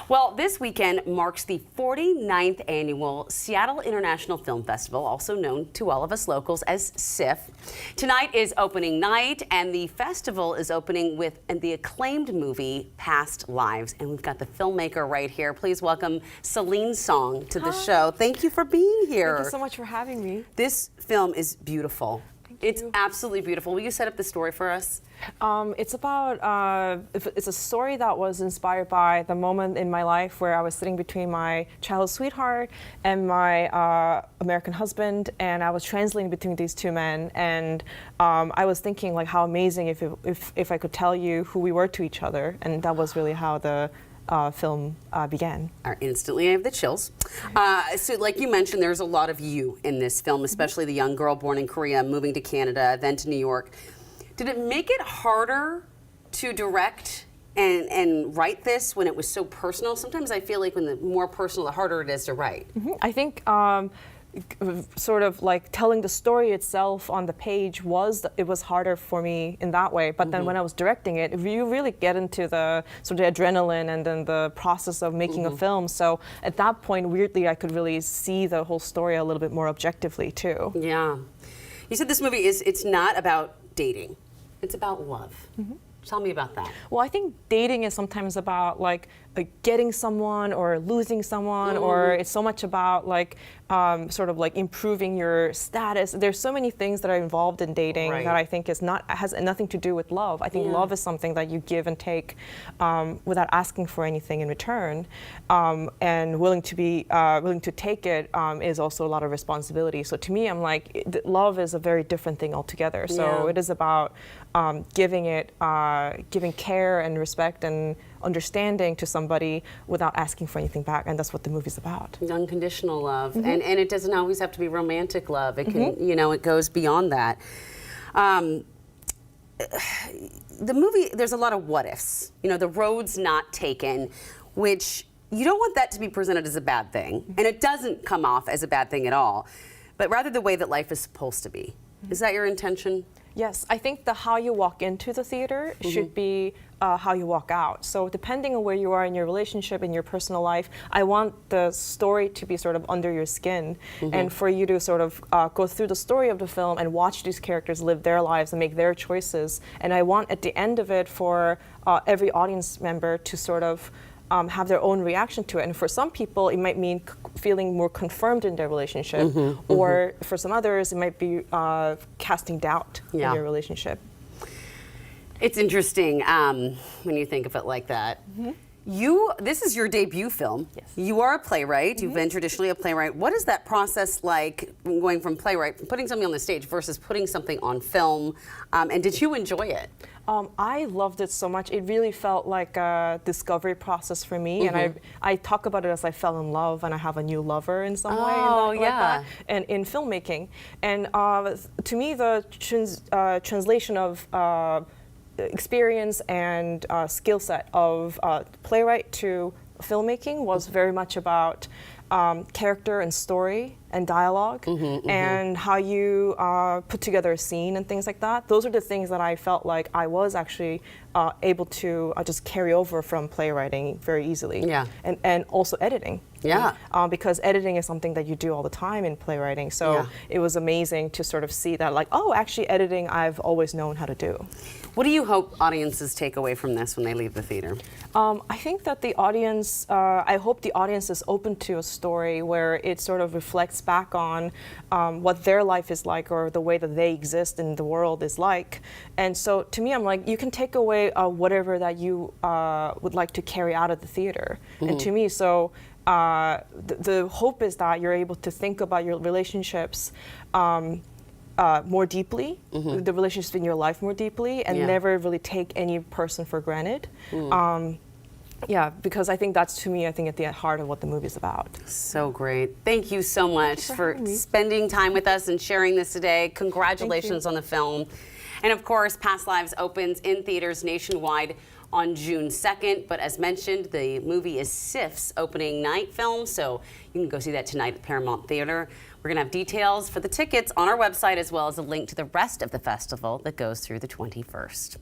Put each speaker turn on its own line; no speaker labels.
Well, this weekend marks the 49th annual Seattle International Film Festival, also known to all of us locals as SIFF. Tonight is opening night, and the festival is opening with the acclaimed movie Past Lives. And we've got the filmmaker right here. Please welcome Celine Song to the show. Thank you for being here.
Thank you so much for having me.
This film is beautiful. It's absolutely beautiful. Will you set up the story for us?
It's a story that was inspired by the moment in my life where I was sitting between my childhood sweetheart and my American husband, and I was translating between these two men, and I was thinking like how amazing if I could tell you who we were to each other, and that was really how the film began.
Instantly I have the chills. So like you mentioned, there's a lot of you in this film, especially the young girl born in Korea, moving to Canada, then to New York. Did it make it harder to direct and write this when it was so personal? Sometimes I feel like when the more personal, the harder it is to write.
I think sort of like telling the story itself on the page was harder for me in that way, but then when I was directing it, you really get into the sort of adrenaline and then the process of making a film. So at that point, weirdly, I could really see the whole story a little bit more objectively too.
Yeah. You said this movie it's not about dating, it's about love. Tell me about that.
Well, I think dating is sometimes about like getting someone or losing someone, or it's so much about like sort of like improving your status. There's so many things that are involved in dating that I think has nothing to do with love. I think love is something that you give and take without asking for anything in return, and willing to take it is also a lot of responsibility. So to me, I'm like, love is a very different thing altogether. So it is about giving care and respect and understanding to somebody without asking for anything back, and that's what the movie's about.
Unconditional love, and it doesn't always have to be romantic love. It can, you know, it goes beyond that. The movie, there's a lot of what ifs. You know, the road's not taken, which you don't want that to be presented as a bad thing, and it doesn't come off as a bad thing at all, but rather the way that life is supposed to be. Is that your intention?
Yes, I think how you walk into the theater should be how you walk out. So depending on where you are in your relationship, in your personal life, I want the story to be sort of under your skin, and for you to sort of go through the story of the film and watch these characters live their lives and make their choices. And I want at the end of it for every audience member to sort of have their own reaction to it. And for some people, it might mean feeling more confirmed in their relationship, or for some others, it might be casting doubt in your relationship.
It's interesting when you think of it like that. This is your debut film.
Yes.
You are a playwright. You've been traditionally a playwright. What is that process like, going from playwright, putting something on the stage versus putting something on film? And did you enjoy it?
I loved it so much. It really felt like a discovery process for me, and I talk about it as I fell in love and I have a new lover in some way. Like that, and in filmmaking. And to me, the translation of experience and skill set of playwright to filmmaking was very much about character and story and dialogue, and how you put together a scene and things like that. Those are the things that I felt like I was actually able to just carry over from playwriting very easily. And also editing. Because editing is something that you do all the time in playwriting. So it was amazing to sort of see that, like, oh, actually editing I've always known how to do.
What do you hope audiences take away from this when they leave the theater?
I think that the audience, I hope the audience is open to a story where it sort of reflects back on what their life is like, or the way that they exist in the world is like. And so to me, I'm like, you can take away whatever that you would like to carry out of the theater. And to me, so the hope is that you're able to think about your relationships more deeply, the relationships in your life more deeply, and never really take any person for granted. Because I think that's, to me, I think at the heart of what the movie's about.
So great. Thank you so much for spending time with us and sharing this today. Congratulations on the film. And of course, Past Lives opens in theaters nationwide on June 2nd. But as mentioned, the movie is SIFF's opening night film, so you can go see that tonight at Paramount Theater. We're going to have details for the tickets on our website, as well as a link to the rest of the festival that goes through the 21st.